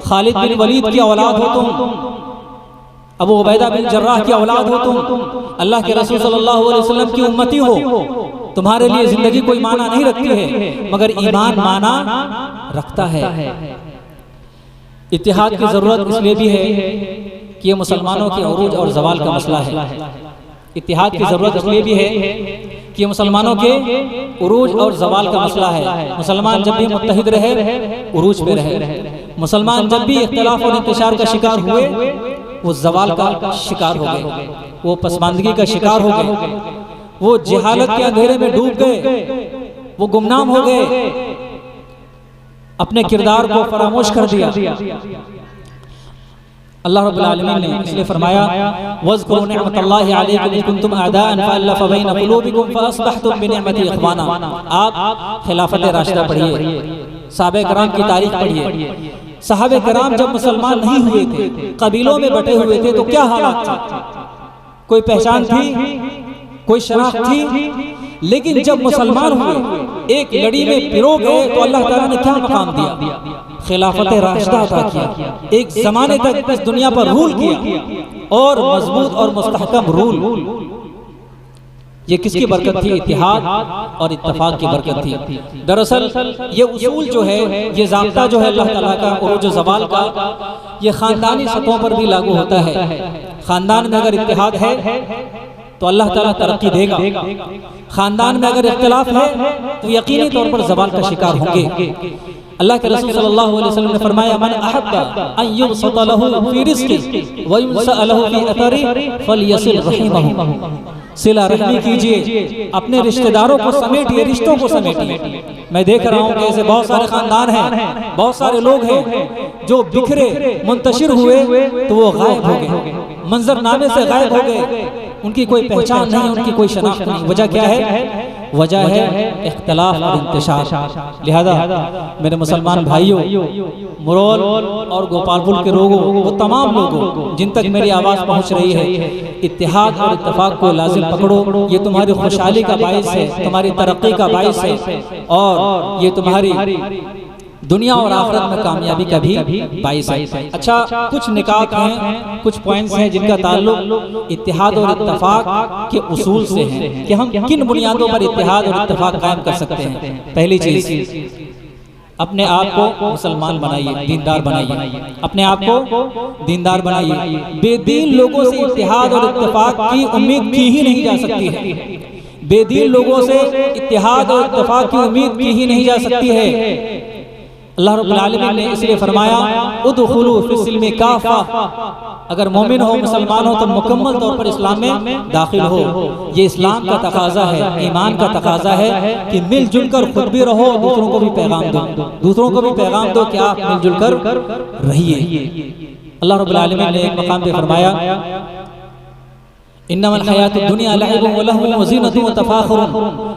खालिद बिन वलीद की औलाद हो तुम, अबू उबैदा बिन जर्राह की औलाद हो तुम, अल्लाह के रसूल सल्लल्लाहु अलैहि वसल्लम की उम्मती हो। तुम्हारे लिए जिंदगी कोई माना नहीं रखती है, मगर ईमान माना रखता है। इत्तिहाद की जरूरत इसलिए भी है कि ये मुसलमानों के उरूज और जवाल का मसला है। इत्तिहाद की जरूरत इसलिए भी है कि मुसलमानों के उरूज और जवाल का मसला है। मुसलमान जब भी मुत्तहिद रहे, उरूज पे रहे। मुसलमान जब भी इख्तिलाफ और इंतशार का शिकार हुए, वो जवाल का शिकार हो गए, वो पसमानदगी का शिकार हो गए, वो जहालत के अंधेरे में डूब गए, वो गुमनाम हो गए, अपने किरदार को फरामोश कर दिया। अल्लाह रब्बुल आलमीन ने इसलिए फरमाया वज़कुरू निअमतल्लाहि अलैकुम इज़ कुंतुम अअदाअन फअल्लफ़ बैन क़ुलूबिकुम फअस्बहतुम बिनिअमतिही इख़वाना। आप खिलाफत राशिदा पढ़िए, सहाबे कराम की तारीख पढ़िए। सहाबे कराम जब मुसलमान नहीं हुए थे, कबीलों में बटे हुए थे, तो क्या हालात था? कोई पहचान थी, कोई शनाख्त थी? लेकिन जब मुसलमान हुए, एक लड़ी में पिरो गए, तो अल्लाह ताला ने क्या मकाम दिया? खिलाफत राशिदा अता किया। एक जमाने तक इस दुनिया पर रूल किया, और मजबूत और मुस्तहकम रूल। ये किसकी बरकत थी? इत्तिहाद और इत्तफाक की बरकत थी। दरअसल ये उसूल जो है, ये ज़ाब्ता जो है अल्लाह ताला का उरूज व ज़वाल का, ये ख़ानदानी सतहों पर भी लागू होता है। ख़ानदान में अगर इत्तिहाद है तो अल्लाह ताला तरक्की देगा। ख़ानदान में अगर इख्तिलाफ है तो यकीनी तौर पर ज़वाल का शिकार होंगे। अल्लाह के रसूल सल्लल्लाहु अलैहि वसल्लम ने फरमाया मन अहब्बा अन युबसत लहू फी रिज़्क़िही व युनसा लहू फी अथरिही फलयसिल रहिमहू। सिला रहमी कीजिए, अपने रिश्तेदारों को समेटिए, रिश्तों को समेटिए। मैं देख रहा हूँ कि ऐसे बहुत सारे खानदान हैं, बहुत सारे लोग हैं जो बिखरे मुंतशिर हुए तो वो गायब हो गए, मंजरनामे से गायब हो गए, उनकी कोई पहचान नहीं, उनकी कोई शनाख्त नहीं। वजह क्या है? वजह है इख्तिलाफ और इंतशार। लिहाजा मेरे मुसलमान भाइयों, मुरौल और गोपालपुर के लोगों, वो तमाम लोगों जिन तक मेरी आवाज़ पहुंच रही है, इत्तिहाद और इत्तफाक को लाजिम पकड़ो। ये तुम्हारी खुशहाली का बाइस है, तुम्हारी तरक्की का बाइस है, और ये तुम्हारी दुनिया और आखिरत में कामयाबी का भी बाइस है। अच्छा, कुछ निकात हैं, कुछ पॉइंट्स हैं जिनका ताल्लुक इत्तिहाद और इत्तफाक के उसूल से है कि हम किन बुनियादों पर इत्तिहाद और इत्तफाक कायम कर सकते हैं। पहली चीज, अपने आप को मुसलमान बनाइए, दीनदार बनाइए, अपने आप को दीनदार बनाइए। बेदीन लोगों से इत्तिहाद और इत्तफाक की उम्मीद की ही नहीं जा सकती है। बेदीन लोगों से इत्तिहाद और इत्तफाक की उम्मीद की ही नहीं जा सकती है। अल्लाह रब्बुल आलमीन ने इसलिए फरमाया उदखुलू फिस्सिल्मी काफ़ा। अगर मोमिन हो, मुसलमान हो, तो मुकम्मल तौर पर इस्लाम में दाखिल हो। ये इस्लाम का तकाजा है, ईमान का तकाजा है कि मिलजुल कर खुद भी रहो, दूसरों को भी पैगाम दो, दूसरों को भी पैगाम दो कि आप मिलजुल कर रहिए। अल्लाह रब्बुल आलमीन ने एक मकाम पे फरमाया इन्नमल हयातुद दुनिया लइबुन व लहवुन व ज़ीनतुन व तफ़ाखुरुन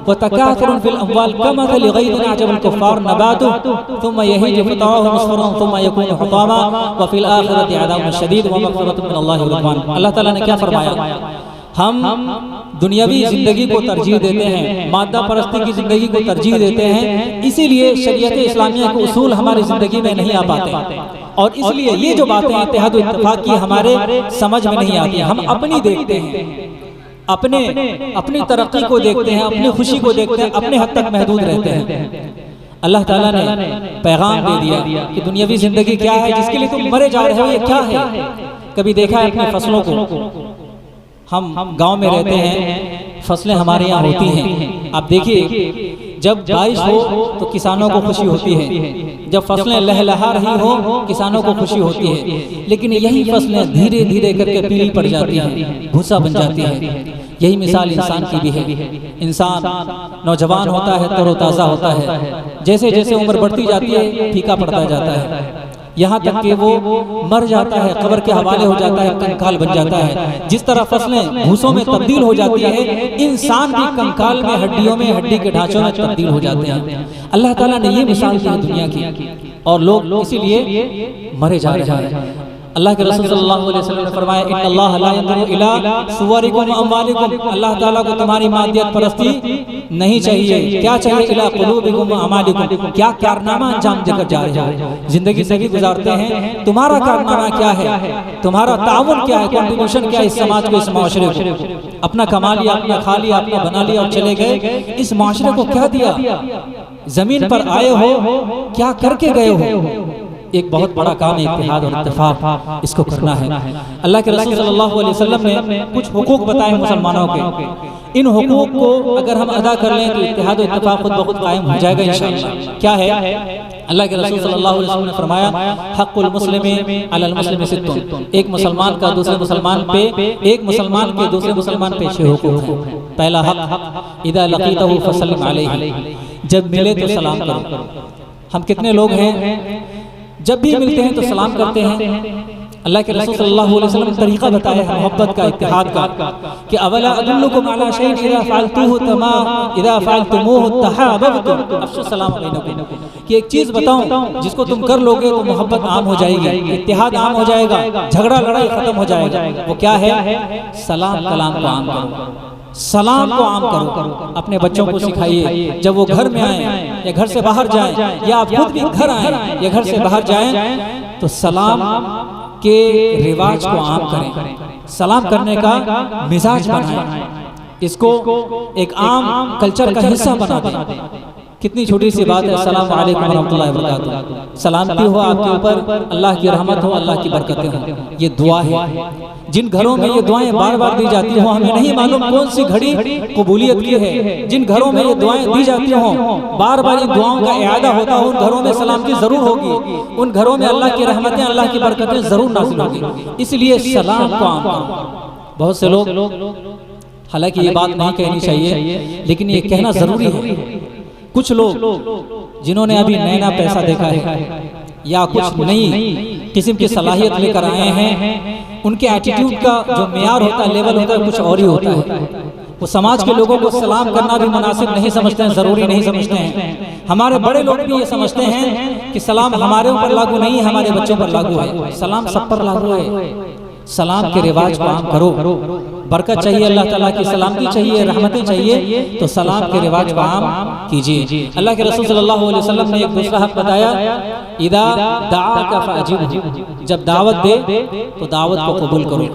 व तकाथुरुन फ़िल अम्वाल कमथली ग़ैथिन अअजबल कुफ़्फ़ार नबातुहु थुम्मा यहीजु फ़तराहु मुस्फ़रन थुम्मा यकूनु हुतामा व फ़िल आख़िरति अज़ाबुन शदीद व मग़फ़िरतुन मिनल्लाहि व रिज़वान। अल्लाह ताला ने क्या फरमाया? हम दुनियावी ज़िंदगी को तरजीह देते हैं, मादा परस्ती की ज़िंदगी को तरजीह देते हैं, इसीलिए शरीयत इस्लामिया के उसूल हमारी ज़िंदगी में नहीं आ पाते और इसलिए ये जो बातें इत्तेहाद और इत्तेफाक की हमारे समझ में नहीं आती। हम अपनी देखते हैं, अपनी तरक्की को देखते हैं, अपनी खुशी को देखते हैं, अपने हद तक महदूद रहते हैं। अल्लाह ताला ने पैगाम दे दिया कि दुनियावी ज़िंदगी क्या है, जिसके लिए तुम मरे जा रहे हो, ये क्या है। कभी देखा है अपनी फसलों को? हम गांव में रहते हैं, फसलें हमारे यहाँ होती हैं। आप देखिए, जब बारिश हो तो किसानों को खुशी होती है, जब फसलें लहलहा रही हो किसानों को खुशी होती है, लेकिन यही फसलें धीरे धीरे करके पीली पड़ जाती हैं, भूसा बन जाती है। यही मिसाल इंसान की भी है। इंसान नौजवान होता है, तरोताज़ा होता है, जैसे जैसे उम्र बढ़ती जाती है फीका पड़ता जाता है, यहाँ तक कि वो मर जाता है, कब्र के हवाले हो जाता है, कंकाल बन जाता है। जिस तरह फसलें भूसों में तब्दील हो जाती है, इंसान भी कंकाल में, हड्डियों में, हड्डी के ढांचों में तब्दील हो जाते हैं। अल्लाह ताला ने ये मिसाल दी है दुनिया की, और लोग इसीलिए मरे जा रहे हैं। अल्लाह के रसूल सल्लल्लाहु अलैहि वसल्लम ने फरमाया, इन्नल्लाह ला यंजुरु इला सुवरिकुम व अमवालिकुम, अल्लाह ताला को तुम्हारी मादियत परस्ती नहीं चाहिए। क्या चाहिए? इला कुलूबिकुम व अमालिकुम, क्या कारनामा अंजाम देकर जा रहे हो, जिंदगी सही गुजारते हैं, तुम्हारा कारनामा क्या है, तुम्हारा ताउन क्या है, कंट्रीब्यूशन क्या है इस समाज को, इस माशरे को। अपना कमा लिया, अपना खा लिया, अपना बना लिया और चले गए, इस माशरे को क्या दिया? जमीन पर आए हो, क्या करके गए हो? एक बहुत बड़ा काम है इत्तेहाद और इत्तेफाक, इसको करना है। अल्लाह के रसूल सल्लल्लाहु अलैहि वसल्लम ने कुछ हुकूक बताए मुसलमानों के। इन हुकूक को अगर हम अदा कर लें तो इत्तेहाद और इत्तेफाक खुद ब खुद कायम हो जाएगा इंशाअल्लाह। क्या है? अल्लाह के रसूल सल्लल्लाहु अलैहि वसल्लम ने फरमाया, हक़्क़ुल मुस्लिमी अलल मुस्लिमी सित्तुन, एक मुसलमान का दूसरे मुसलमान पे, एक मुसलमान के दूसरे मुसलमान पे 6 हुकूक हैं। पहला हक़, इदा लक़ीतहु फसल्लिम अलैहि, जब मिले तो सलाम करो। हम कितने लोग हैं जब भी मिलते हैं तो सलाम करते हैं? अल्लाह के रसूल सल्लल्लाहु अलैहि वसल्लम ने तरीका बताया है मोहब्बत का, इत्तेहाद का, कि अवला अदुल्लुकुम अला शैइन इज़ा फ़अलतुहु इज़ा फ़अलतुमूहु तहाब्बतुम अफ़शु सलाम बैनकुम, कि एक चीज़ बताऊं जिसको तुम कर लोगे तो मोहब्बत आम हो जाएगी, इत्तेहाद आम हो जाएगा, झगड़ा लड़ाई खत्म हो जाएगा। वो क्या है? सलाम कलाम को आम करो, सलाम को आम करो। अपने बच्चों को सिखाइए, जब वो घर में आए या घर से बाहर जाएं, या आप खुद भी घर आए या घर से बाहर जाएं, तो सलाम के रिवाज को आम करें, सलाम करने का मिजाज बनाएं, इसको एक आम कल्चर का हिस्सा बना दें। कितनी छोटी सी बात है, अस्सलाम वालेकुम रहमतुल्लाहि व बरकातुहू, सलामती हो आपके ऊपर, अल्लाह की रहमत हो, अल्लाह की बरकतें हो। ये दुआ है। जिन घरों में ये दुआएं बार बार दी जाती हो, हमें नहीं मालूम कौन सी घड़ी कबूलियत की है। जिन घरों में ये दुआएं दी जाती हो, बार बार इन दुआओं का इआदा होता हो, उन घरों में सलामती जरूर होगी, उन घरों में अल्लाह की रहमतें, अल्लाह की बरकतें जरूर नाज़िल होगी। इसलिए सलाम को आम करो। बहुत से लोग, हालांकि ये बात नहीं कहनी चाहिए लेकिन ये कहना जरूरी है, कुछ लोग जिन्होंने अभी नया नया पैसा देखा है या कुछ नई किस्म की सलाहियत लेकर आए हैं, उनके एटीट्यूड का जो मेयार होता है, लेवल होता है, कुछ और ही होता है। वो समाज के लोगों को सलाम करना भी मुनासिब नहीं समझते हैं, ज़रूरी नहीं समझते हैं। हमारे बड़े लोग भी ये समझते हैं कि सलाम हमारे ऊपर लागू नहीं है, हमारे बच्चों पर लागू है। सलाम सब पर लागू है। सलाम के रिवाज को आम करो। बरकत चाहिए, अल्लाह ताला की सलामती चाहिए, रहमतें चाहिए, तो सलाम के रिवाज को आम कीजिए। अल्लाह के रसूल सल्लल्लाहु अलैहि वसल्लम ने एक दूसरा हक़ बताया, इदा दाअका फअजिब, जब दावत दे तो दावत को कबूल करो।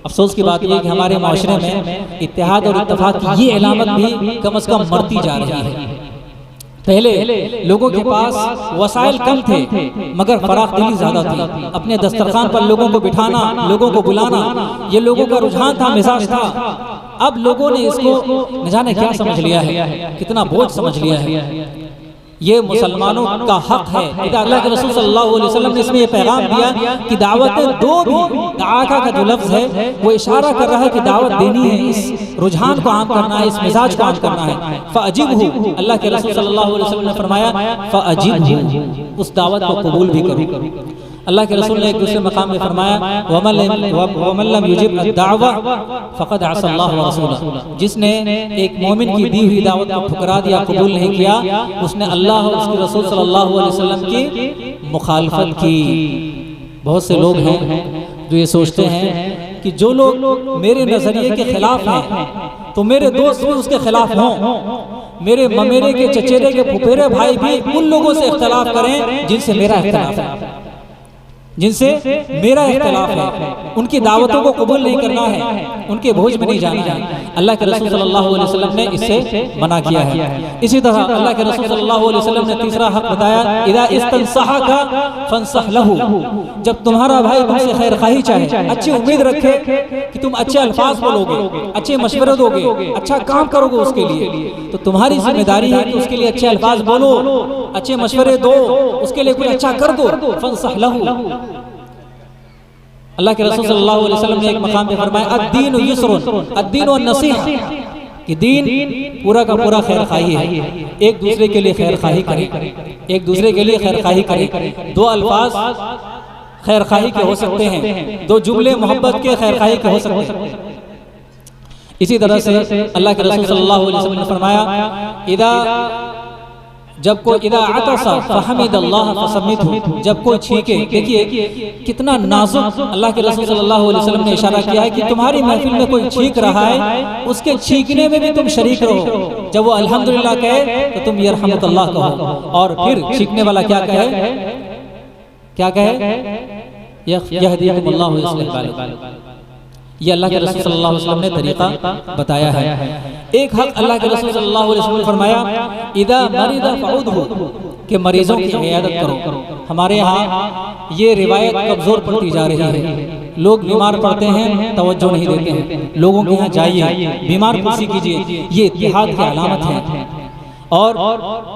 अफसोस की बात यह कि हमारे माशरे में इत्तेहाद और इत्तेफाक की ये अलामत भी कम से कम मरती जा रही है। पहले लोगों के पास वसाइल कम थे मगर फराख दिली ज्यादा थी। अपने दस्तरखान पर लोगों को बिठाना, लोगों को बुलाना, ये लोगों का रुझान था, मिजाज था। अब लोगों ने इसको न जाने क्या समझ लिया है, कितना बोझ समझ लिया है। ये मुसलमानों का हक है। अल्लाह के रसूल सल्लल्लाहु अलैहि वसल्लम ने इसमें ये पैगाम दिया कि दावतें दो भी, दाका का जो लफ्ज़ है वो इशारा कर रहा है कि दावत देनी है, इस रुझान को आम करना है, इस मिजाज को आम करना है। फ़अजिबहु, अल्लाह के रसूल सल्लल्लाहु अलैहि वसल्लम ने फरमाया फ़अजिबहु, उस दावत को कबूल भी करो। अल्लाह के रसूल ने एक दूसरे मकाम में फरमाया, वमन लम युजिब अद-दावा फ़क़द असा अल्लाह व रसूलहु, जिसने एक मोमिन की दी हुई दावत को ठुकरा दिया, कबूल नहीं किया, उसने अल्लाह और उसके रसूल सल्लल्लाहु अलैहि वसल्लम की मुखालफत की। बहुत से लोग हैं जो ये सोचते हैं कि जो लोग मेरे नजरिए के खिलाफ हैं तो मेरे दोस्त भी उसके खिलाफ हों, मेरे ममेरे के चचेरे के फुफेरे भाई भी उन लोगों से इख्तलाफ करें जिनसे मेरा इख्तलाफ है, जिनसे मेरा इख्तलाफ है। उनकी दावतों को कबूल नहीं करना है, उनके भोज में नहीं जाना है। अल्लाह के रसूल सल्लल्लाहु अलैहि वसल्लम ने इससे मना किया है। इसी तरह अल्लाह के रसूल सल्लल्लाहु अलैहि वसल्लम ने तीसरा हक बताया, इदा इस्तनसहका फंसह लहू, जब तुम्हारा भाई तुमसे खैर खाही चाहे, अच्छी उम्मीद रखे कि तुम अच्छे अल्फाज बोलोगे, अच्छे मशवरे दोगे, अच्छा काम करोगे उसके लिए, तो तुम्हारी जिम्मेदारी है कि उसके लिए अच्छे अल्फाज बोलो, अच्छे मशवरे दो, उसके लिए कुछ अच्छा कर दो। फंसह लहू, अल्लाह के रसूल सल्लल्लाहु अलैहि वसल्लम ने एक मकाम पे फरमाया, अद्दीनु युस्रुन, अद्दीनु नसीहा, कि दीन पूरा का पूरा खैर खाही है। एक दूसरे के लिए खैर खाही करें, एक दूसरे के लिए खैर खाही करें। दो अल्फाज खैर खाही के हो सकते हैं, दो जुमले मोहब्बत के खैर खाही के हो सकते हैं। इसी तरह से अल्लाह के रसूल सल्लल्लाहु अलैहि वसल्लम ने फरमाया, इदा जब कोई इदा अतसा फहमिदल्लाह फसम्मितहु, जब कोई छींके, देखिए कितना नाजुक अल्लाह के रसूल सल्लल्लाहु अलैहि वसल्लम ने इशारा किया है कि तुम्हारी महफिल में कोई छींक रहा है, उसके छींकने में भी तुम शरीक रहो। जब वो अल्हम्दुलिल्लाह कहे तो तुम यरहमुकल्लाह कहो, और फिर छींकने वाला क्या कहे, क्या कहे, यहदीकुमुल्लाहु व युस्लिह बालकुम। ये अल्लाह के रसूल सल्लल्लाहु अलैहि वसल्लम ने तरीका बताया है। एक हक अल्लाह के रसूल सल्लल्लाहु अलैहि वसल्लम ने फरमाया, इदा मरीदा फऊदहु, कि मरीजों की इयादत करो। हमारे यहाँ ये रिवायत कमजोर पड़ती जा रही है, लोग बीमार पड़ते हैं तवज्जो नहीं देते हैं। लोगों के यहाँ जाइए, बीमार कुर्सी कीजिए, ये इत्तिहाद की अलामत है। और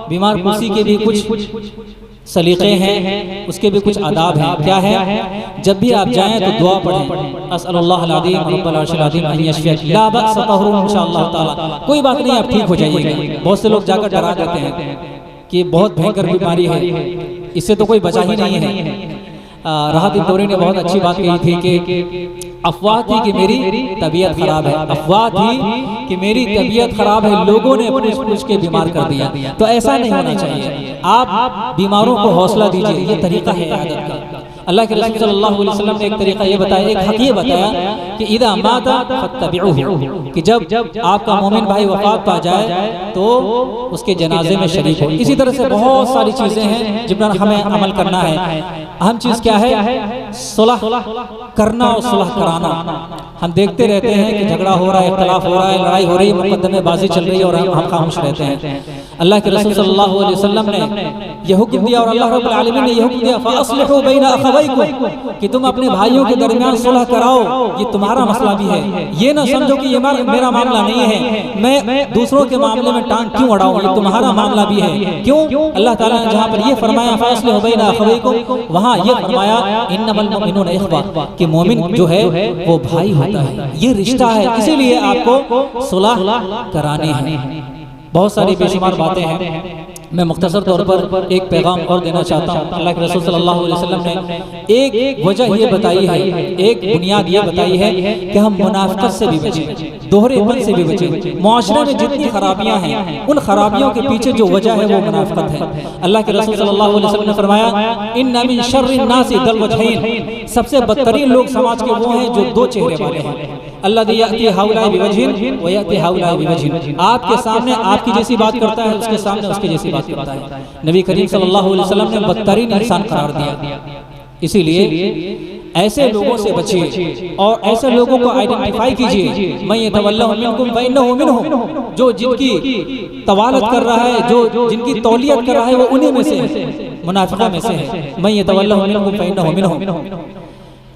बीमार कुर्सी के भी कुछ सलीके हैं, उसके भी कुछ आदाब हैं। क्या है, जब भी आप जाएं तो दुआ पढ़ें, अस्अलुल्लाहल अज़ीम रब्बुल अर्शिल अज़ीम अन यशफियक, ला बअस तहुरुन इंशाअल्लाह ताला, कोई बात नहीं आप ठीक हो जाइएगा। बहुत से लोग जाकर डरा देते हैं कि बहुत भयंकर बीमारी है, इससे तो कोई बचा ही नहीं है। राहत इंदौरी ने बहुत अच्छी बात कही थी कि अफवाह थी कि मेरी तबीयत खराब है, अफवाह थी कि मेरी तबीयत खराब है, लोगों ने पूछ के बीमार कर दिया। तो ऐसा नहीं होना चाहिए, आप बीमारों को हौसला दीजिए, ये तरीका है इयादत का। अल्लाह के रसूल सल्लल्लाहु अलैहि वसल्लम ने एक तरीका ये बताया, एक हक ये बताया कि इदा माता फत्तबिउहु, कि जब आपका मोमिन भाई वफात पा जाए तो उसके जनाजे में शरीक हो। इसी तरह से बहुत सारी चीजें हैं जिन पर हमें अमल करना है। अहम चीज क्या है, सुलह करना और सुलह कराना। हम देखते रहते हैं कि झगड़ा हो रहा है, इख्तलाफ हो रहा है, लड़ाई हो रही है, मुकद्दमेबाजी चल रही है और हम खामोश रहते हैं। अल्लाह के रसूल सल्लल्लाहु अलैहि वसल्लम ने यह हुक्म दिया और अल्लाह रब्बुल आलमीन ने यह हुक्म दिया, फअस्लिहू बैना अखवैकुम, कि तुम अपने भाइयों के दरमियान सुलह कराओ। ये तुम्हारा मसला भी है, ये ना समझो कि ये मेरा मामला नहीं है, मैं दूसरों के मामले में टांग क्यों अड़ाऊं, ये तुम्हारा मामला भी है। क्यों? अल्लाह ताला ने जहाँ पर ये फरमाया फअस्लिहू बैना अखवैकुम, वहाँ ये फरमाया इन्नमल मुमिनूना इख्वा, कि मोमिन जो है वो भाई होता है, ये रिश्ता है, इसीलिए आपको सुलह करानी है। बहुत सारी बेशुमार बातें हैं, मैं मुख्तसर तौर पर एक पैगाम और देना चाहता हूँ। अल्लाह के रसूल सल्लल्लाहु अलैहि वसल्लम ने एक वजह ये बताई है, एक बुनियाद ये बताई है कि हम मुनाफिकत से भी बचें, दोहरेपन से भी बचें। मुआशरे में जितनी खराबियाँ हैं, उन खराबियों के पीछे जो वजह है वो मुनाफिकत है। अल्लाह के रसूल सल्लल्लाहु अलैहि वसल्लम ने फरमाया, इन्ना मिन शर्रिन नासी दल वजहैन, सबसे बदतरीन लोग समाज के वो हैं जो दो चेहरे वाले हैं। अल्लाज़ी याती हाउलाई बिवजहिन व याती हाउलाई बिवजहिन, आपके सामने आपकी जैसी बात करता है, उसके सामने उसके जैसी बात करता है। नबी करीम सल्लल्लाहु अलैहि वसल्लम ने बदतरीन इंसान करार दिया। इसीलिए ऐसे लोगों से बचिए और ऐसे लोगों को आइडेंटिफाई कीजिए। मैं यतवल्लहु मिनकुम फइन्नहु मिनहुम, जो जिनकी तवालत कर रहा है, जो जिनकी तौलियत कर रहा है, वो उन्हीं में से है, मुनाफिकों में से है। मैं यतवल्लहु मिनकुम फइन्नहु मिनहुम।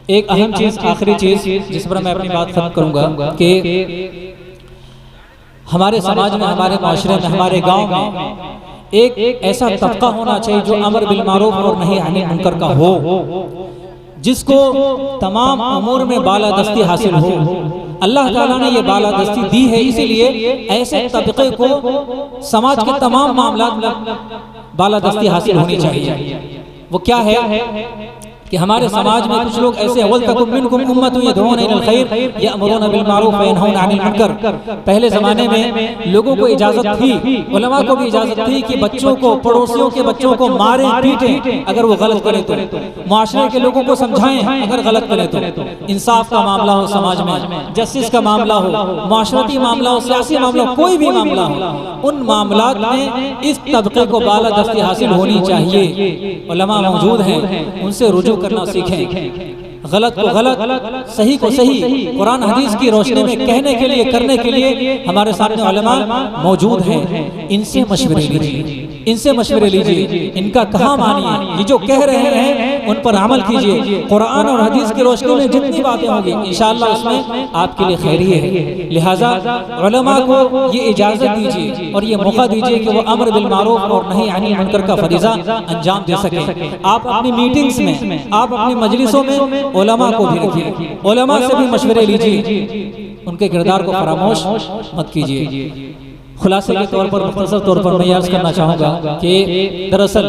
एक अहम चीज, आखिरी चीज जिस पर मैं अपनी बात खत्म करूंगा कि हमारे समाज में, हमारे माशरे में, हमारे गांव में एक ऐसा तबका होना चाहिए जो अमर बिल मारूफ और नही अनिल मुनकर का हो, जिसको तमाम उमूर में बालादस्ती हासिल हो। अल्लाह ताला ने ये बालादस्ती दी है, इसीलिए ऐसे तबके को समाज के तमाम मामलात में बालादस्ती हासिल होनी चाहिए। वो क्या है कि हमारे समाज में कुछ लोग ऐसे अव्वल तकुम मिनकुम उम्मतुन यदऊना इलल खैर यअमुरूना बिल मारूफ व यनहौना अनिल मुनकर। पहले ज़माने में लोगों को इजाज़त थी, उलमा को भी इजाज़त थी कि बच्चों को, पड़ोसियों के बच्चों को मारें पीटें अगर वो गलत करें तो, मुआशरे के लोगों को समझाएं अगर गलत करें तो। इंसाफ का मामला हो समाज में, जस्टिस का मामला हो, मुआशरती मामला हो, सियासी मामला हो, कोई भी मामला हो, उन मामलात में इस तबके को बालादस्ती हासिल होनी चाहिए। उलमा मौजूद हैं, उनसे रुजू करना सीखें। गलत को गलत, सही को सही, कुरान हदीस की रोशनी में कहने के लिए, करने के लिए हमारे सामने उलमा मौजूद हैं। इनसे मशवरे लीजिए, इनसे मशवरे लीजिए, इनका कहा मानिए, ये जो कह रहे हैं उन पर अमल कीजिए। कुरान और हदीस की रोशनी में जितनी बातें होंगी इंशाअल्लाह उसमें आपके लिए खैरियत है। लिहाजा उलमा को ये इजाज़त दीजिए और ये मौका दीजिए कि वो अम्र बिल मारूफ और नही अनिल मुनकर का फरीज़ा अंजाम दे सके। आप अपनी मीटिंग्स में, आप अपनी मजलिसों में उलमा को भी रखिए, उलमा से भी मशवरे लीजिए, उनके किरदार को फरामोश मत कीजिए। खुलासे के तौर पर, मुख्तसर तौर पर मैं अर्ज़ करना चाहूँगा कि दरअसल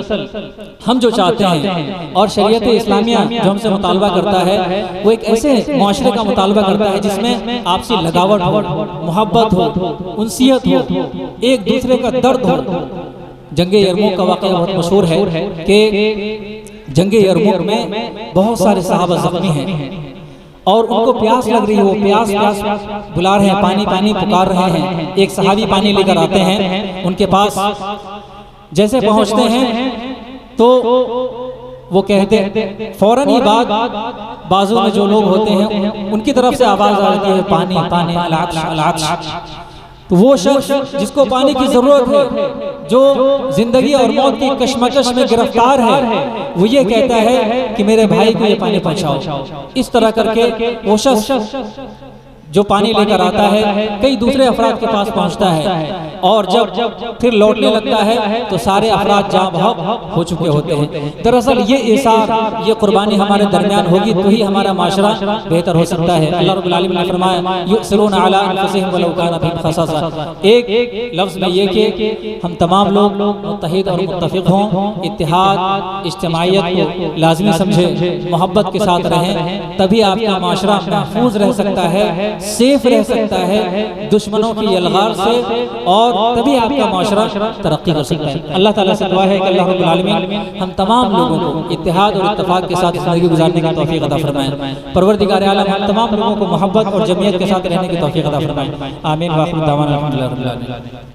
हम जो चाहते हैं और शरीयत इस्लामिया जो हमसे मुतालबा करता है वो एक ऐसे मुआशरे का मुतालबा करता है जिसमें आपसी लगावट हो, मोहब्बत हो, उनसियत हो, एक दूसरे का दर्द हो। जंगे यरमुक का वाक़या बहुत मशहूर है कि जंगे यरमुक में बहुत सारे सहाबा ज़ख्मी हैं और उनको प्यास लग रही है, वो प्यास बुला रहे हैं, पानी पानी पुकार रहे हैं। एक सहाबी पानी लेकर आते हैं उनके पास, जैसे पहुंचते हैं तो वो कहते फौरन ही बाजू में जो लोग होते हैं उनकी तरफ से आवाज आ जाती है, पानी पानी अल-अत्श। तो वो शख्स जिसको पानी की जरूरत है, जो जिंदगी और मौत की कशमकश में गिरफ्तार है, वो ये कहता है कि मेरे भाई को ये पानी पहुंचाओ। इस तरह करके वो शख्स जो पानी लेकर आता है कई दूसरे अफराद के पास पहुंचता है और जब फिर लौटने लगता है तो सारे अफराद जहाँ बहक हो चुके होते हैं। दरअसल ये इसार, ये कुर्बानी हमारे दरमियान होगी तो ही हमारा माशरा बेहतर हो सकता है। अल्लाह रब्बुल आलमीन ने फरमाया युसिरूना अला अनफुसिहिम वलौ काना बिहिम खसासा। एक लफ्ज़ में ये कि हम तमाम लोग मुत्तहिद और मुत्तफिक हों, इत्तिहाद इज्तिमाइयत को लाज़मी समझें, मोहब्बत के साथ रहें, तभी आपका माशरा महफूज रह सकता है, सेफ रह सकता है दुश्मनों की यलगार से, और तभी आपका माशरा तरक्की कर सकता है। अल्लाह ताला से दुआ है कि अल्लाह रब्बुल आलमीन हम तमाम लोगों को इत्तिहाद और इत्तफाक के साथ ज़िंदगी गुजारने की तौफीक अता फरमाए। परवरदिगार आलम हम तमाम लोगों को मोहब्बत और जमीयत के साथ रहने की तौफीक अता फरमाए। आमीन। व आखिर दावाना अल्हम्दुलिल्लाह रब्बिल आलमीन।